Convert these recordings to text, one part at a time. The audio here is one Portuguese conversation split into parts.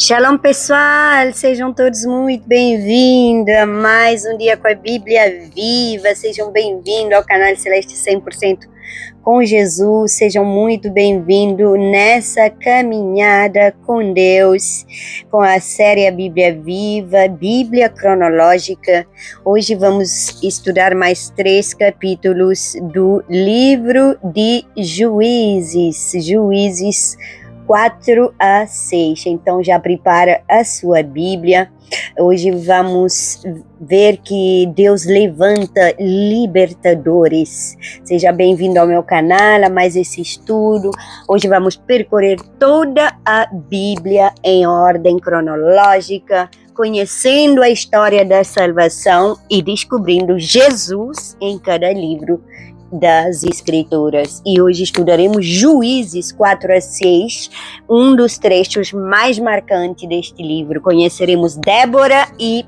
Shalom pessoal, sejam todos muito bem-vindos a mais um dia com a Bíblia Viva, sejam bem-vindos ao canal Celeste 100% com Jesus, sejam muito bem-vindos nessa caminhada com Deus, com a série Bíblia Viva, Bíblia Cronológica. Hoje vamos estudar mais 3 capítulos do livro de Juízes 4 a 6, então já prepara a sua Bíblia. Hoje vamos ver que Deus levanta libertadores. Seja bem-vindo ao meu canal, a mais esse estudo. Hoje vamos percorrer toda a Bíblia em ordem cronológica, conhecendo a história da salvação e descobrindo Jesus em cada livro das Escrituras. E hoje estudaremos Juízes 4 a 6, um dos trechos mais marcantes deste livro. Conheceremos Débora e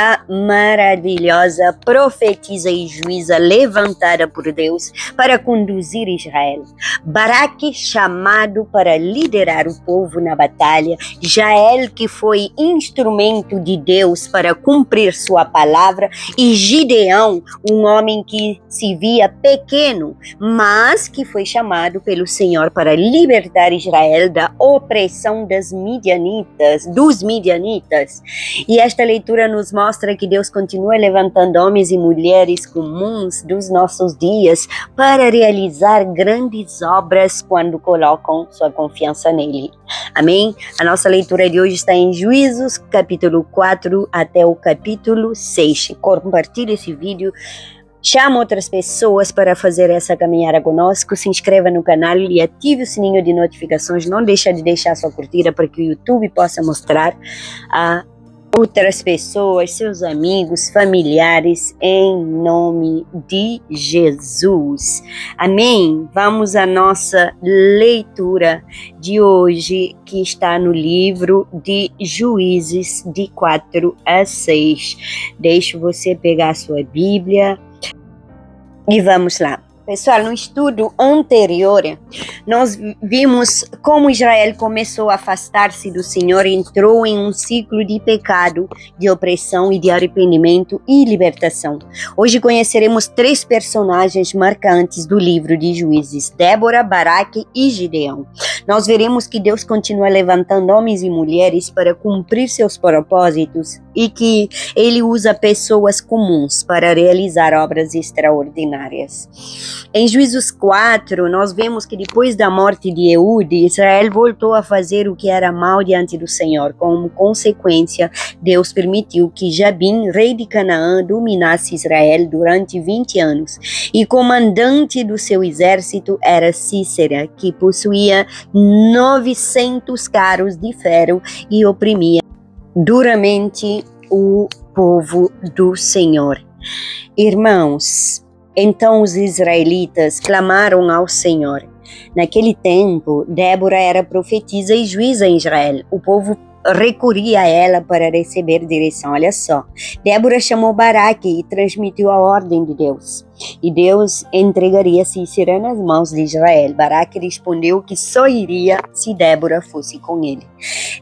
a maravilhosa profetisa e juíza levantada por Deus para conduzir Israel. Baraque, chamado para liderar o povo na batalha. Jael, que foi instrumento de Deus para cumprir sua palavra. E Gideão, um homem que se via pequeno, mas que foi chamado pelo Senhor para libertar Israel da opressão dos midianitas. E esta leitura nos mostra que Deus continua levantando homens e mulheres comuns dos nossos dias para realizar grandes obras quando colocam sua confiança nele. Amém? A nossa leitura de hoje está em Juízes, capítulo 4 até o capítulo 6. Compartilhe esse vídeo. Chama outras pessoas para fazer essa caminhada conosco, se inscreva no canal e ative o sininho de notificações. Não deixa de deixar sua curtida para que o YouTube possa mostrar a outras pessoas, seus amigos, familiares, em nome de Jesus. Amém? Vamos à nossa leitura de hoje, que está no livro de Juízes, de 4 a 6. Deixo você pegar a sua Bíblia e vamos lá. Pessoal, no estudo anterior, nós vimos como Israel começou a afastar-se do Senhor e entrou em um ciclo de pecado, de opressão e de arrependimento e libertação. Hoje conheceremos 3 personagens marcantes do livro de Juízes: Débora, Baraque e Gideão. Nós veremos que Deus continua levantando homens e mulheres para cumprir seus propósitos e que Ele usa pessoas comuns para realizar obras extraordinárias. Em Juízes 4, nós vemos que depois da morte de Eude, Israel voltou a fazer o que era mal diante do Senhor. Como consequência, Deus permitiu que Jabim, rei de Canaã, dominasse Israel durante 20 anos. E comandante do seu exército era Cícera, que possuía 900 carros de ferro e oprimia duramente o povo do Senhor. Irmãos, então os israelitas clamaram ao Senhor. Naquele tempo, Débora era profetisa e juíza em Israel. O povo recorria a ela para receber direção. Olha só, Débora chamou Baraque e transmitiu a ordem de Deus. E Deus entregaria Cícera nas mãos de Israel. Baraque respondeu que só iria se Débora fosse com ele.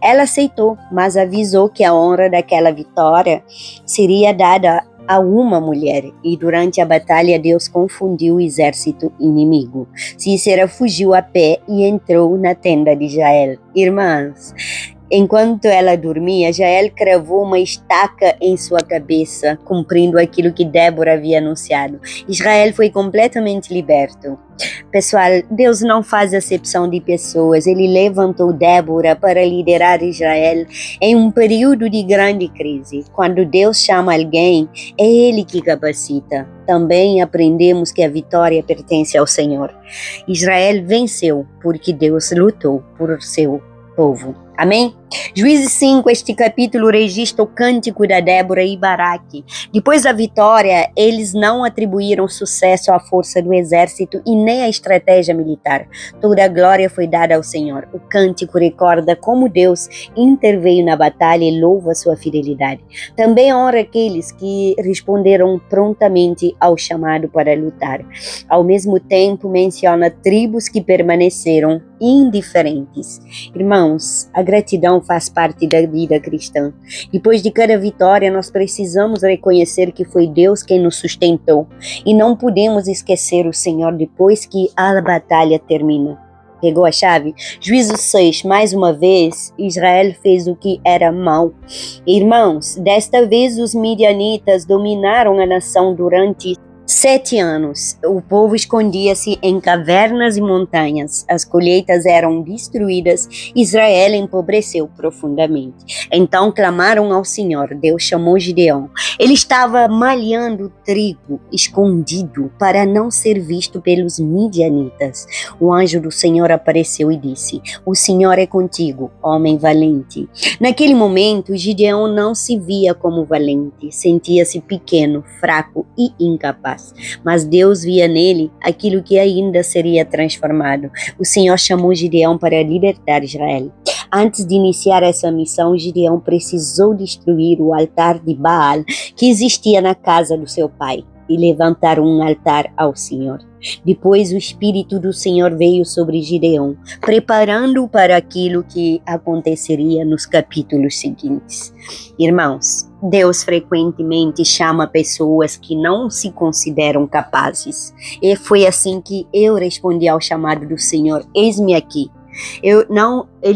Ela aceitou, mas avisou que a honra daquela vitória seria dada a uma mulher, e durante a batalha Deus confundiu o exército inimigo. Cícera fugiu a pé e entrou na tenda de Jael. Irmãs, enquanto ela dormia, Jael cravou uma estaca em sua cabeça, cumprindo aquilo que Débora havia anunciado. Israel foi completamente liberto. Pessoal, Deus não faz acepção de pessoas. Ele levantou Débora para liderar Israel em um período de grande crise. Quando Deus chama alguém, é Ele que capacita. Também aprendemos que a vitória pertence ao Senhor. Israel venceu porque Deus lutou por seu povo. Amém? Juízes 5, este capítulo registra o cântico da Débora e Baraque. Depois da vitória, eles não atribuíram sucesso à força do exército e nem à estratégia militar. Toda a glória foi dada ao Senhor. O cântico recorda como Deus interveio na batalha e louva sua fidelidade. Também honra aqueles que responderam prontamente ao chamado para lutar. Ao mesmo tempo, menciona tribos que permaneceram indiferentes. Irmãos, a gratidão faz parte da vida cristã. Depois de cada vitória, nós precisamos reconhecer que foi Deus quem nos sustentou. E não podemos esquecer o Senhor depois que a batalha termina. Pegou a chave? Juízes 6, mais uma vez, Israel fez o que era mal. Irmãos, desta vez os midianitas dominaram a nação durante 7 anos. O povo escondia-se em cavernas e montanhas. As colheitas eram destruídas. Israel empobreceu profundamente. Então clamaram ao Senhor. Deus chamou Gideão. Ele estava malhando trigo escondido para não ser visto pelos midianitas. O anjo do Senhor apareceu e disse: "O Senhor é contigo, homem valente." Naquele momento, Gideão não se via como valente. Sentia-se pequeno, fraco e incapaz. Mas Deus via nele aquilo que ainda seria transformado. O Senhor chamou Gideão para libertar Israel. Antes de iniciar essa missão, Gideão precisou destruir o altar de Baal que existia na casa do seu pai e levantar um altar ao Senhor. Depois o Espírito do Senhor veio sobre Gideão, preparando-o para aquilo que aconteceria nos capítulos seguintes. Irmãos, Deus frequentemente chama pessoas que não se consideram capazes. E foi assim que eu respondi ao chamado do Senhor: "Eis-me aqui." Ele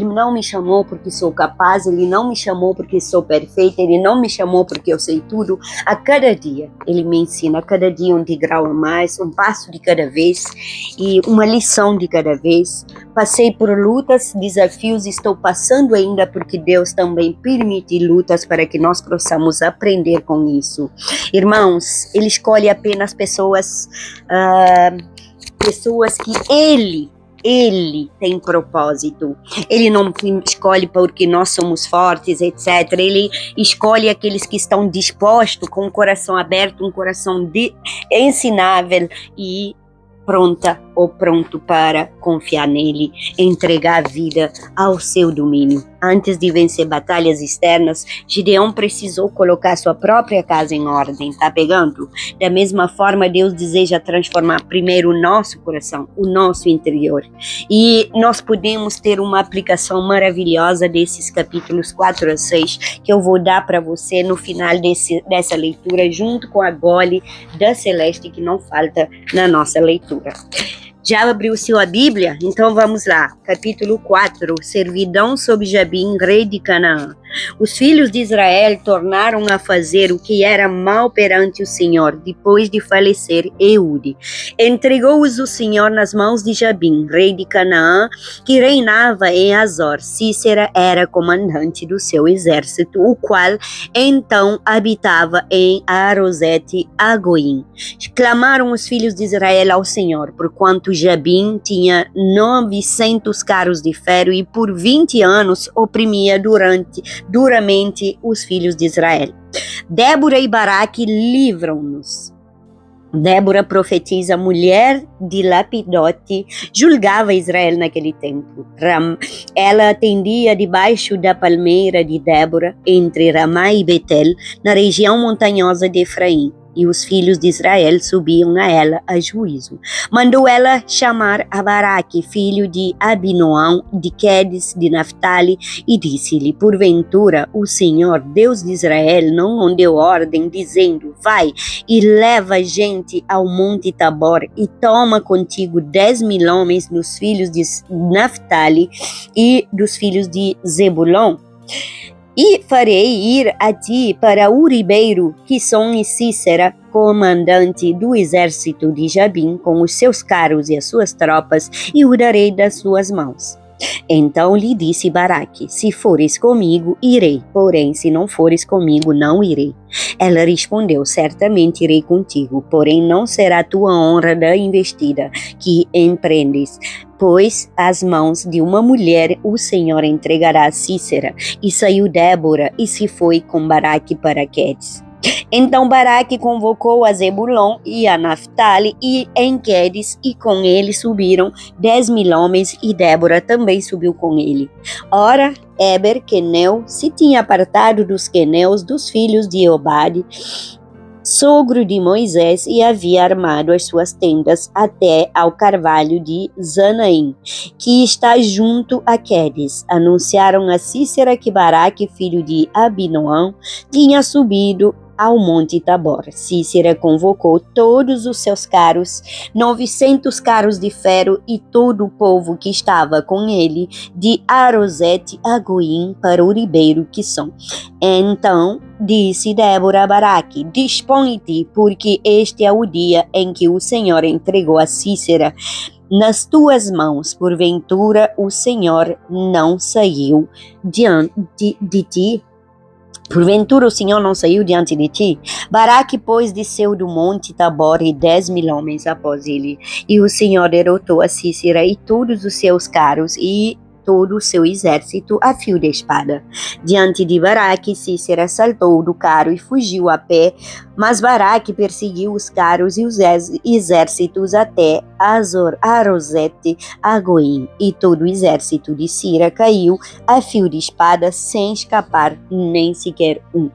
não me chamou porque sou capaz, ele não me chamou porque sou perfeita, ele não me chamou porque eu sei tudo. A cada dia ele me ensina, a cada dia um degrau a mais, um passo de cada vez e uma lição de cada vez. Passei por lutas, desafios, estou passando ainda porque Deus também permite lutas para que nós possamos aprender com isso. Irmãos, ele escolhe apenas pessoas que Ele tem propósito. Ele não escolhe porque nós somos fortes, etc. Ele escolhe aqueles que estão dispostos, com o coração aberto, um coração ensinável e pronto para confiar nele, entregar a vida ao seu domínio. Antes de vencer batalhas externas, Gideão precisou colocar sua própria casa em ordem. Tá pegando? Da mesma forma, Deus deseja transformar primeiro o nosso coração, o nosso interior. E nós podemos ter uma aplicação maravilhosa desses capítulos 4 a 6, que eu vou dar para você no final dessa leitura, junto com a gole da Celeste, que não falta na nossa leitura. Já abriu sua Bíblia? Então vamos lá. Capítulo 4. Servidão sob Jabim, rei de Canaã. Os filhos de Israel tornaram a fazer o que era mal perante o Senhor, depois de falecer Eude. Entregou-os o Senhor nas mãos de Jabim, rei de Canaã, que reinava em Azor. Císera era comandante do seu exército, o qual então habitava em Arosete Agoim. Clamaram os filhos de Israel ao Senhor, porquanto Jabim tinha 900 carros de ferro e por 20 anos oprimia duramente os filhos de Israel. Débora e Baraque livram-nos. Débora, profetiza, mulher de Lapidote, julgava Israel naquele tempo. Ela atendia debaixo da palmeira de Débora, entre Ramá e Betel, na região montanhosa de Efraim. E os filhos de Israel subiam a ela a juízo. Mandou ela chamar a Baraque, filho de Abinoão, de Quedes, de Naphtali, e disse-lhe: porventura o Senhor, Deus de Israel, não deu ordem, dizendo: vai e leva gente ao monte Tabor, e toma contigo 10.000 homens dos filhos de Naphtali e dos filhos de Zebulon? E farei ir a ti para o ribeiro Quisson e Cícera, comandante do exército de Jabim, com os seus carros e as suas tropas, e o darei das suas mãos. Então lhe disse Baraque: se fores comigo, irei, porém se não fores comigo, não irei. Ela respondeu: certamente irei contigo, porém não será tua honra da investida que empreendes, pois as mãos de uma mulher o Senhor entregará a Cícera. E saiu Débora e se foi com Baraque para Quedes. Então Baraque convocou a Zebulon e a Naphtali e em Quedes, e com ele subiram 10.000 homens, e Débora também subiu com ele. Ora, Eber, queneu, se tinha apartado dos queneus dos filhos de Eobade, sogro de Moisés, e havia armado as suas tendas até ao carvalho de Zanaim, que está junto a Quedes. Anunciaram a Sísera que Baraque, filho de Abinoão, tinha subido ao Monte Tabor. Sísera convocou todos os seus carros, 900 carros de ferro e todo o povo que estava com ele, de Arosete a Goim, para o ribeiro Quisson. Então disse Débora a Baraque: dispõe-te, porque este é o dia em que o Senhor entregou a Sísera nas tuas mãos. Porventura o Senhor não saiu diante de ti? Porventura o Senhor não saiu diante de ti? Baraque, pois, desceu do monte Tabor e 10.000 homens após ele. E o Senhor derrotou a Sísera e todos os seus carros e todo o seu exército a fio de espada. Diante de Baraque, Sísera saltou do carro e fugiu a pé, mas Baraque perseguiu os carros e os exércitos até Arosete a Goim, e todo o exército de Síria caiu a fio de espada sem escapar nem sequer um.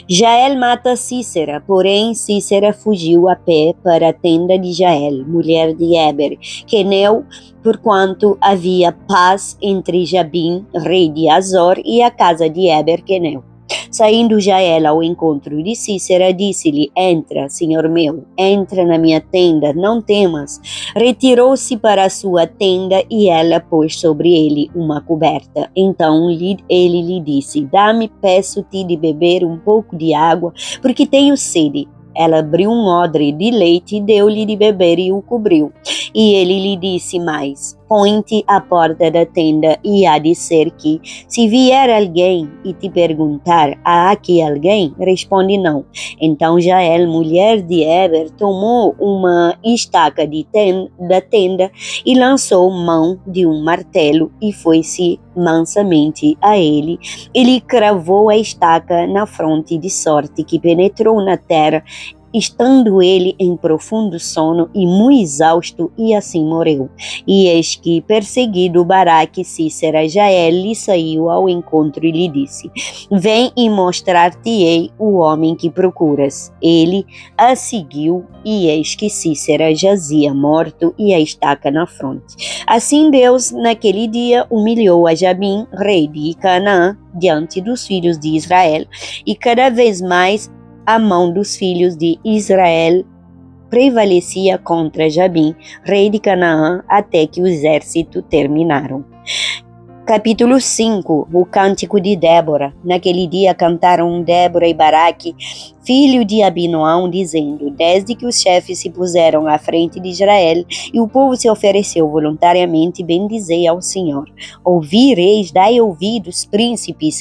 Jael mata Sísera, porém Sísera fugiu a pé para a tenda de Jael, mulher de Eber, queneu, porquanto havia paz entre Jabim, rei de Azor, e a casa de Eber, queneu. Saindo Jael ao encontro de Sísera, disse-lhe: entra, senhor meu, entra na minha tenda, não temas. Retirou-se para a sua tenda e ela pôs sobre ele uma coberta. Então ele lhe disse: dá-me, peço-te, de beber um pouco de água, porque tenho sede. Ela abriu um odre de leite, deu-lhe de beber e o cobriu. E ele lhe disse mais: põe-te à porta da tenda, e há de ser que, se vier alguém e te perguntar: há aqui alguém? Responde não. Então Jael, mulher de Eber, tomou uma estaca da tenda e lançou mão de um martelo e foi-se mansamente a ele. Ele cravou a estaca na fronte, de sorte que penetrou na terra, estando ele em profundo sono e muito exausto, e assim morreu. E eis que, perseguido Baraque, Sísera, Jael lhe saiu ao encontro e lhe disse: vem e mostrar-te-ei o homem que procuras. Ele a seguiu, e eis que Sísera jazia morto e a estaca na fronte. Assim Deus, naquele dia, humilhou a Jabim, rei de Canaã, diante dos filhos de Israel, e cada vez mais a mão dos filhos de Israel prevalecia contra Jabim, rei de Canaã, até que o exército terminaram. Capítulo 5. O Cântico de Débora. Naquele dia cantaram Débora e Baraque, filho de Abinoão, dizendo: desde que os chefes se puseram à frente de Israel e o povo se ofereceu voluntariamente, bendizei ao Senhor. Ouvireis, dai ouvidos, príncipes,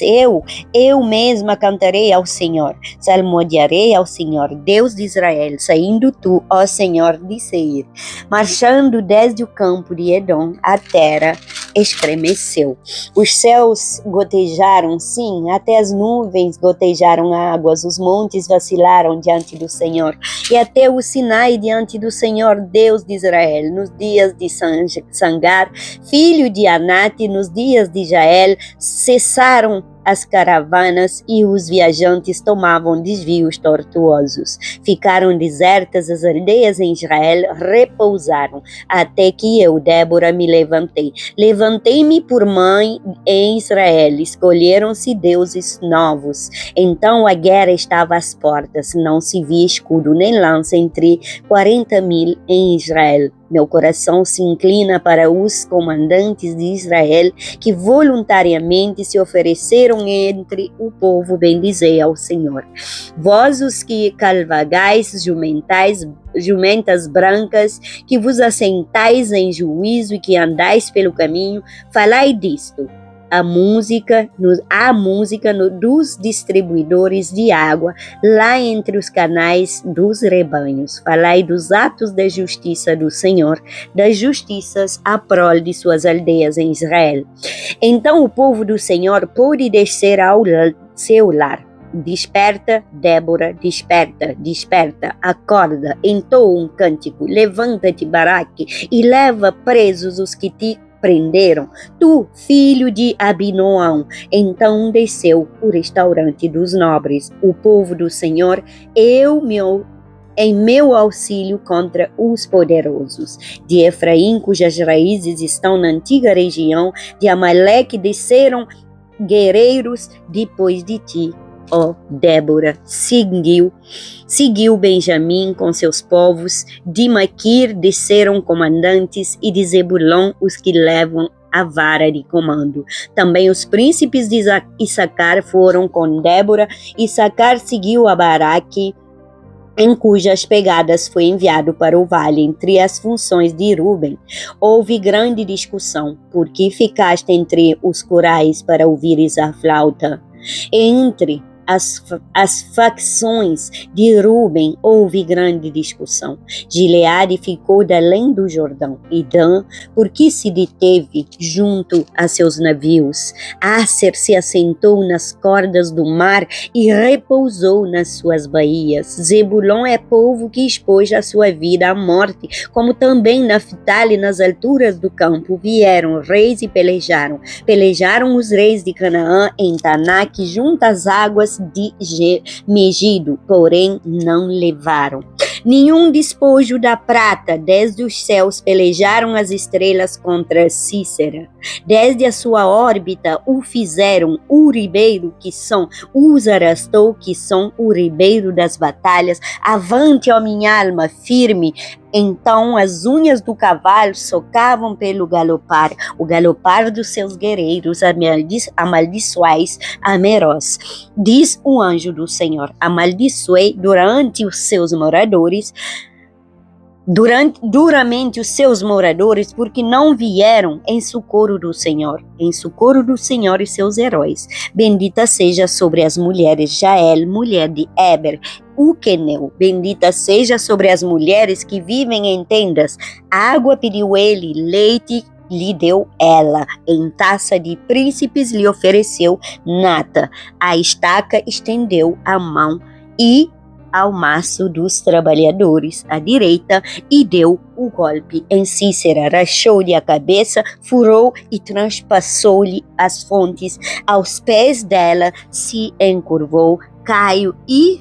eu mesma cantarei ao Senhor, salmodiarei ao Senhor, Deus de Israel, saindo tu, ó Senhor, de Seir. Marchando desde o campo de Edom, a terra estremeceu. Os céus gotejaram, sim, até as nuvens gotejaram águas, os montes vacilaram diante do Senhor, e até o Sinai diante do Senhor, Deus de Israel. Nos dias de Sangar, filho de Anate, nos dias de Jael, cessaram as caravanas e os viajantes tomavam desvios tortuosos. Ficaram desertas as aldeias em Israel, repousaram, até que eu, Débora, me levantei. Levantei-me por mãe em Israel, escolheram-se deuses novos. Então a guerra estava às portas, não se via escudo nem lança entre 40.000 em Israel. Meu coração se inclina para os comandantes de Israel, que voluntariamente se ofereceram entre o povo, bendizei ao Senhor. Vós os que cavalgais jumentas brancas, que vos assentais em juízo e que andais pelo caminho, falai disto. Há música dos distribuidores de água, lá entre os canais dos rebanhos. Falai dos atos da justiça do Senhor, das justiças à prole de suas aldeias em Israel. Então o povo do Senhor pôde descer ao seu lar. Desperta, Débora, desperta, desperta, acorda, entoa um cântico, levanta-te, Baraque, e leva presos os que te prenderam? Tu, filho de Abinoão. Então desceu o restaurante dos nobres, o povo do Senhor, em meu auxílio contra os poderosos. De Efraim, cujas raízes estão na antiga região, de Amaleque desceram guerreiros depois de ti. Ó Débora, seguiu Benjamim com seus povos, de Maquir desceram comandantes, e de Zebulon os que levam a vara de comando. Também os príncipes de Issacar foram com Débora. Issacar seguiu a Baraque, em cujas pegadas foi enviado para o vale. Entre as funções de Ruben houve grande discussão, porque ficaste entre os corais para ouvires a flauta. Entre as facções de Ruben houve grande discussão. Gileade ficou de além do Jordão, e Dan, porque se deteve junto a seus navios. Asser se assentou nas cordas do mar e repousou nas suas baías. Zebulon é povo que expôs a sua vida à morte, como também Naftali. Nas alturas do campo vieram reis e pelejaram. Pelejaram os reis de Canaã em Tanak, junto às águas de Megido, porém não levaram nenhum despojo da prata. Desde os céus pelejaram as estrelas contra Cícera. Desde a sua órbita o fizeram o ribeiro, que são os arrastou, que são o ribeiro das batalhas. Avante, ó minha alma, firme. Então as unhas do cavalo socavam pelo galopar, o galopar dos seus guerreiros. Amaldiçoais a Meroz. Diz o anjo do Senhor: amaldiçoei durante os seus moradores, duramente os seus moradores, porque não vieram em socorro do Senhor e seus heróis. Bendita seja sobre as mulheres Jael, mulher de Eber, o queneu. Bendita seja sobre as mulheres que vivem em tendas. Água pediu ele, leite lhe deu ela. Em taça de príncipes lhe ofereceu nata. A estaca estendeu a mão e ao maço dos trabalhadores à direita, e deu o golpe em Cícera. Rachou-lhe a cabeça, furou e transpassou-lhe as fontes. Aos pés dela se encurvou, caiu e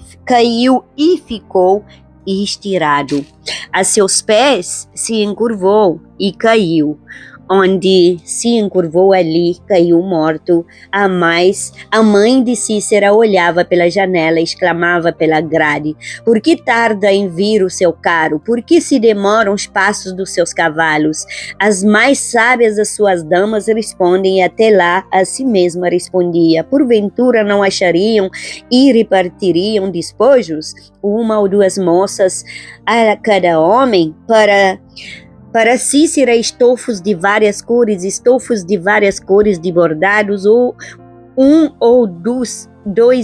ficou estirado. A seus pés se encurvou e caiu. Onde se encurvou, ali caiu morto. A mãe de Cícera olhava pela janela e exclamava pela grade: por que tarda em vir o seu caro? Por que se demoram os passos dos seus cavalos? As mais sábias das suas damas respondem, e até lá a si mesma respondia: porventura não achariam e repartiriam despojos, uma ou duas moças a cada homem, para Cícera estofos de várias cores de bordados, ou um ou dois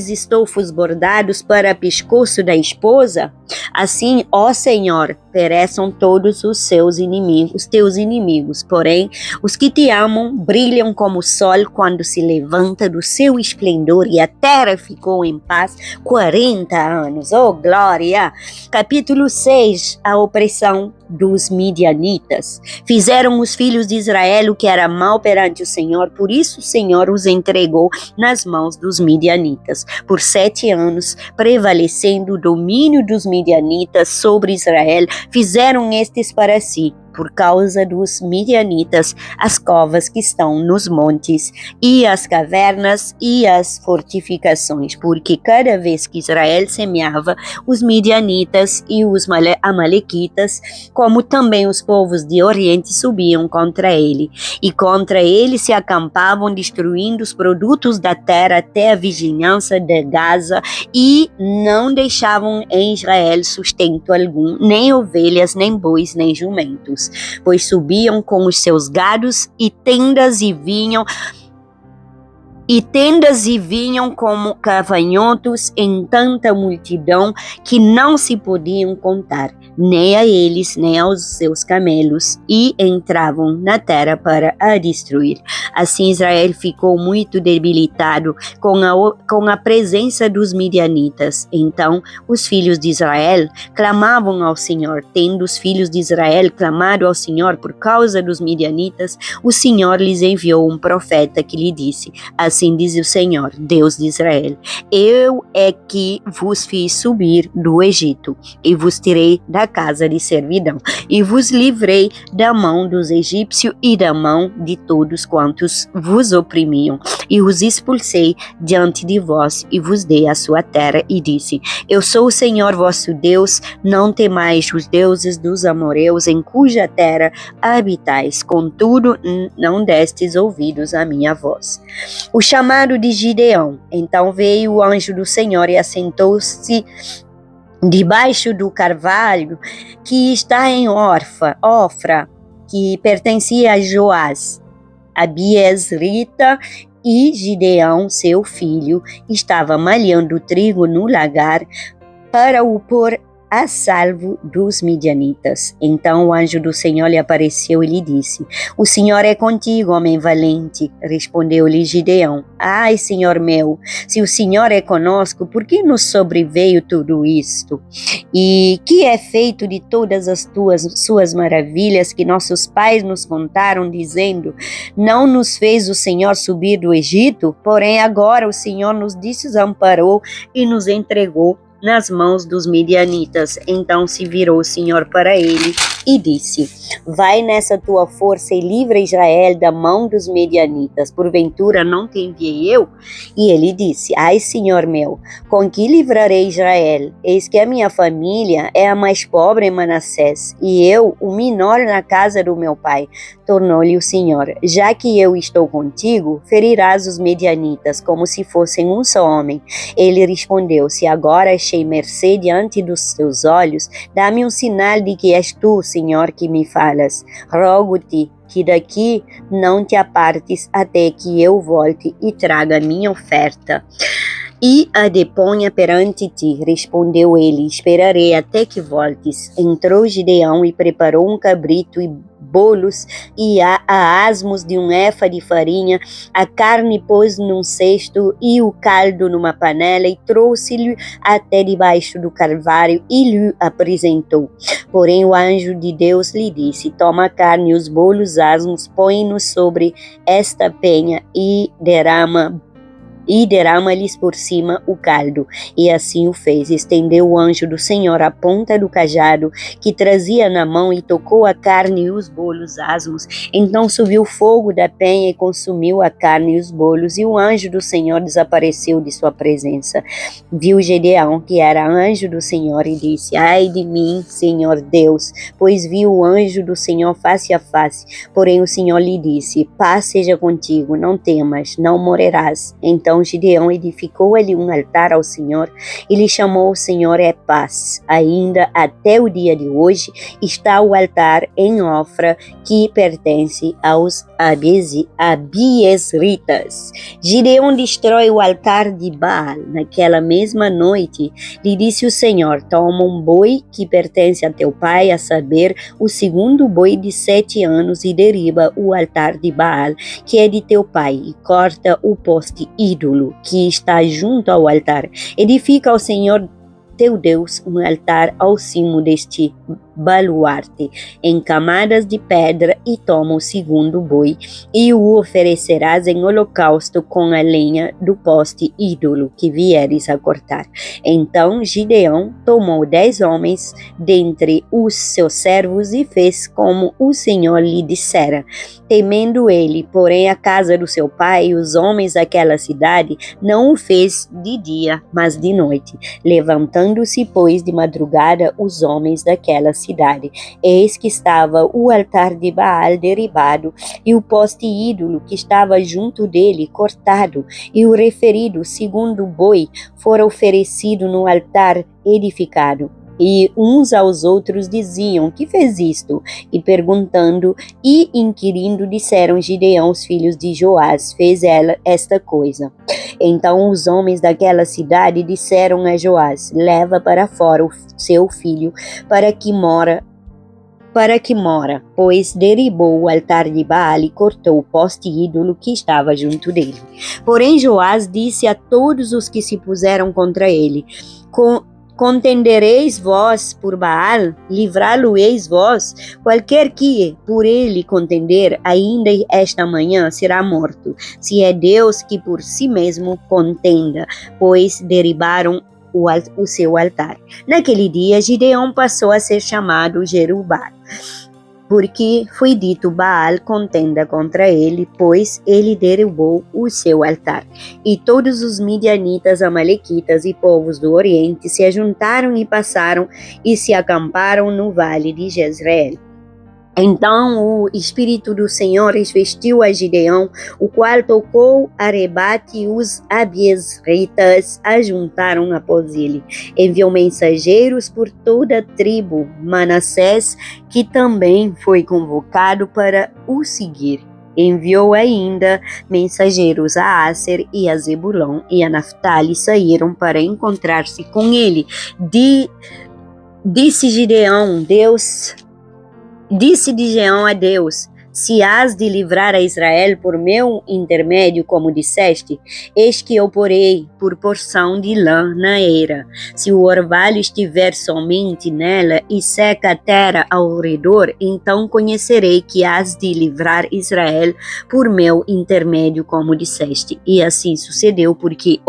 estofos bordados para pescoço da esposa? Assim, ó Senhor, pereçam todos os teus inimigos. Porém, os que te amam brilham como o sol quando se levanta do seu esplendor, e a terra ficou em paz 40 anos. Oh, glória! Capítulo 6. A opressão dos midianitas. Fizeram os filhos de Israel o que era mal perante o Senhor, por isso o Senhor os entregou nas mãos dos midianitas. Por 7 anos, prevalecendo o domínio dos midianitas sobre Israel, fizeram estes para si, por causa dos midianitas, as covas que estão nos montes, e as cavernas e as fortificações, porque cada vez que Israel semeava, os midianitas e os amalequitas, como também os povos de Oriente, subiam contra ele, e contra ele se acampavam, destruindo os produtos da terra até a vizinhança de Gaza, e não deixavam em Israel sustento algum, nem ovelhas, nem bois, nem jumentos, pois subiam com os seus gados e tendas e vinham como gafanhotos em tanta multidão que não se podiam contar. nem a eles, nem aos seus camelos, e entravam na terra para a destruir. Assim Israel ficou muito debilitado com a presença dos midianitas. Então os filhos de Israel clamavam ao Senhor. Tendo os filhos de Israel clamado ao Senhor por causa dos midianitas, o Senhor lhes enviou um profeta que lhe disse: assim diz o Senhor, Deus de Israel: eu é que vos fiz subir do Egito, e vos tirei da casa de servidão, e vos livrei da mão dos egípcios e da mão de todos quantos vos oprimiam, e os expulsei diante de vós, e vos dei a sua terra, e disse: eu sou o Senhor vosso Deus, não temais os deuses dos amorreus, em cuja terra habitais, contudo não destes ouvidos à minha voz. O chamado de Gideão. Então veio o anjo do Senhor e assentou-se debaixo do carvalho que está em Ofra, que pertencia a Joás, a Biesrita, e Gideão, seu filho, estava malhando trigo no lagar para o pôr a salvo dos midianitas. Então o anjo do Senhor lhe apareceu e lhe disse: o Senhor é contigo, homem valente. Respondeu-lhe Gideão: ai, Senhor meu, se o Senhor é conosco, por que nos sobreveio tudo isto? E que é feito de todas as suas maravilhas que nossos pais nos contaram, dizendo: não nos fez o Senhor subir do Egito? Porém agora o Senhor nos desamparou e nos entregou nas mãos dos midianitas. Então se virou o Senhor para ele e disse: vai nessa tua força e livra Israel da mão dos midianitas, porventura não te enviei eu? E ele disse: ai, Senhor meu, com que livrarei Israel? Eis que a minha família é a mais pobre em Manassés, e eu o menor na casa do meu pai. Tornou-lhe o Senhor: já que eu estou contigo, ferirás os midianitas como se fossem um só homem. Ele respondeu: se agora achei mercê diante dos teus olhos, dá-me um sinal de que és tu, Senhor, que me falas. Rogo-te que daqui não te apartes até que eu volte e traga a minha oferta e a deponha perante ti. Respondeu ele: esperarei até que voltes. Entrou Gideão e preparou um cabrito e bolos e a asmos de um efa de farinha, a carne pôs num cesto e o caldo numa panela, e trouxe-lhe até debaixo do carvalho e lhe apresentou. Porém o anjo de Deus lhe disse: toma a carne e os bolos asmos, põe-nos sobre esta penha e derrama-lhes por cima o caldo. E assim o fez. Estendeu o anjo do Senhor a ponta do cajado que trazia na mão e tocou a carne e os bolos asmos. Então subiu o fogo da penha e consumiu a carne e os bolos, e o anjo do Senhor desapareceu de sua presença. Viu Gideão que era anjo do Senhor e disse: ai de mim, Senhor Deus, pois vi o anjo do Senhor face a face. Porém o Senhor lhe disse: paz seja contigo, não temas, não morrerás. Então Gideão edificou ali um altar ao Senhor e lhe chamou o Senhor é paz. Ainda até o dia de hoje está o altar em Ofra, que pertence aos Abiesritas. Gideão destrói o altar de Baal. Naquela mesma noite lhe disse o Senhor: toma um boi que pertence a teu pai, a saber, o segundo boi de 7 anos, e derriba o altar de Baal, que é de teu pai, e corta o poste ídolo que está junto ao altar. Edifica ao Senhor teu Deus um altar ao cimo deste baluarte, em camadas de pedra, e toma o segundo boi, e o oferecerás em holocausto com a lenha do poste ídolo que vieres a cortar. Então Gideão tomou 10 homens dentre os seus servos e fez como o Senhor lhe dissera. Temendo ele, porém, a casa do seu pai e os homens daquela cidade, não o fez de dia, mas de noite. Levantando-se, pois, de madrugada, os homens daquela cidade, eis que estava o altar de Baal derribado, e o poste ídolo que estava junto dele cortado, e o referido segundo boi fora oferecido no altar edificado. E uns aos outros diziam: que fez isto? E perguntando e inquirindo, disseram: Gideão, os filhos de Joás, fez ela esta coisa. Então os homens daquela cidade disseram a Joás: leva para fora o seu filho, para que mora, pois derribou o altar de Baal e cortou o poste ídolo que estava junto dele. Porém Joás disse a todos os que se puseram contra ele: contendereis vós por Baal? Livrá-lo-eis vós? Qualquer que por ele contender, ainda esta manhã será morto, se é Deus que por si mesmo contenda, pois derribaram o seu altar. Naquele dia, Gideão passou a ser chamado Jerubbaal, porque foi dito: Baal contenda contra ele, pois ele derrubou o seu altar. E todos os midianitas, amalequitas e povos do Oriente se ajuntaram e passaram e se acamparam no vale de Jezreel. Então o Espírito do Senhor vestiu a Gideão, o qual tocou a rebate, e os abiezritas ajuntaram após ele. Enviou mensageiros por toda a tribo Manassés, que também foi convocado para o seguir. Enviou ainda mensageiros a Aser e a Zebulão, e a Naftali saíram para encontrar-se com ele. Disse Gideão a Deus: se has de livrar a Israel por meu intermédio, como disseste, eis que eu porei por porção de lã na eira. Se o orvalho estiver somente nela e seca a terra ao redor, então conhecerei que has de livrar Israel por meu intermédio, como disseste. E assim sucedeu, porque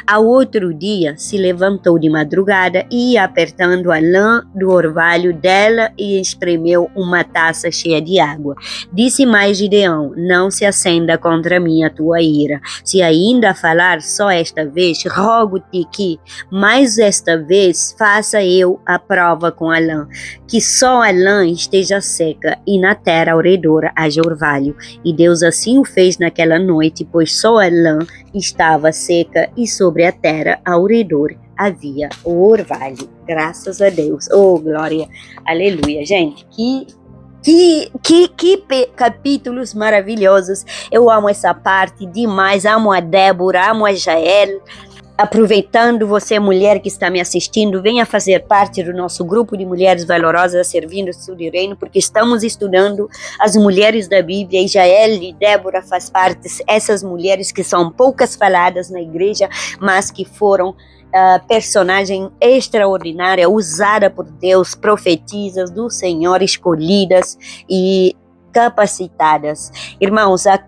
ao outro dia se levantou de madrugada e ia apertando a lã do orvalho dela e espremeu uma taça cheia de água. Disse mais Gideão: não se acenda contra mim a tua ira. Se ainda falar só esta vez, rogo-te que, mais esta vez, faça eu a prova com a lã, que só a lã esteja seca e na terra ao redor haja orvalho. E Deus assim o fez naquela noite, pois só a lã estava seca e sobre a terra ao redor havia o orvalho. Graças a Deus. Oh, glória. Aleluia. Gente, que capítulos maravilhosos. Eu amo essa parte demais. Amo a Débora, amo a Jael. Aproveitando, você mulher que está me assistindo, venha fazer parte do nosso grupo de mulheres valorosas servindo o Estudo e Reino, porque estamos estudando as mulheres da Bíblia, e Jael e Débora faz parte essas mulheres que são poucas faladas na igreja, mas que foram personagem extraordinária, usada por Deus, profetisas do Senhor, escolhidas e capacitadas. Irmãos, a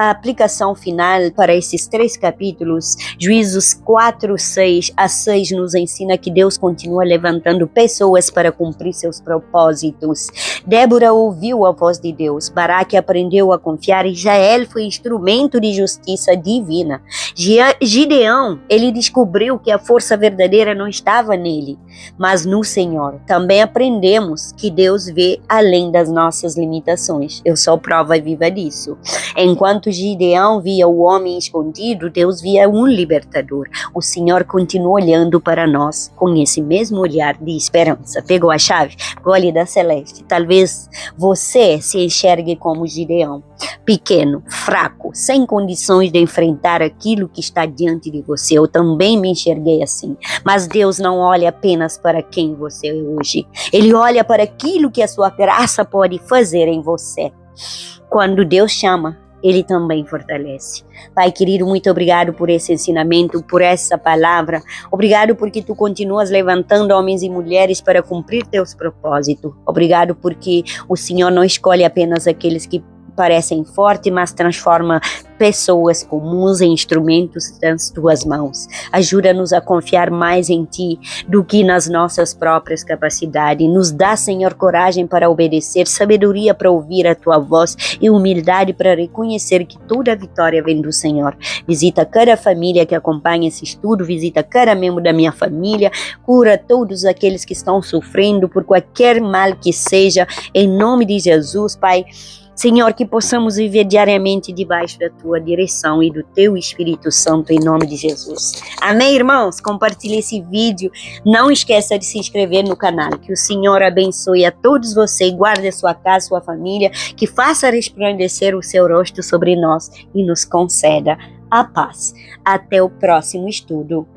aplicação final para esses 3 capítulos, Juízos 4, 6 a 6, nos ensina que Deus continua levantando pessoas para cumprir seus propósitos. Débora ouviu a voz de Deus, Baraque aprendeu a confiar e Jael foi instrumento de justiça divina. Gideão, ele descobriu que a força verdadeira não estava nele, mas no Senhor. Também aprendemos que Deus vê além das nossas limitações. Eu sou prova viva disso. Enquanto Gideão via o homem escondido, Deus via um libertador. O Senhor continua olhando para nós com esse mesmo olhar de esperança. Pegou a chave? Gole da Celeste. Talvez você se enxergue como Gideão, pequeno, fraco, sem condições de enfrentar aquilo que está diante de você. Eu também me enxerguei assim. Mas Deus não olha apenas para quem você é hoje. Ele olha para aquilo que a sua graça pode fazer em você. Quando Deus chama, Ele também fortalece. Pai querido, muito obrigado por esse ensinamento, por essa palavra. Obrigado porque Tu continuas levantando homens e mulheres para cumprir Teus propósitos. Obrigado porque o Senhor não escolhe apenas aqueles que parecem fortes, mas transforma pessoas comuns em instrumentos das Tuas mãos. Ajuda-nos a confiar mais em Ti do que nas nossas próprias capacidades. Nos dá, Senhor, coragem para obedecer, sabedoria para ouvir a Tua voz e humildade para reconhecer que toda a vitória vem do Senhor. Visita cada família que acompanha esse estudo, visita cada membro da minha família, cura todos aqueles que estão sofrendo por qualquer mal que seja, em nome de Jesus, Pai. Senhor, que possamos viver diariamente debaixo da tua direção e do teu Espírito Santo, em nome de Jesus. Amém, irmãos? Compartilhe esse vídeo. Não esqueça de se inscrever no canal. Que o Senhor abençoe a todos vocês, guarde a sua casa, sua família, que faça resplandecer o seu rosto sobre nós e nos conceda a paz. Até o próximo estudo.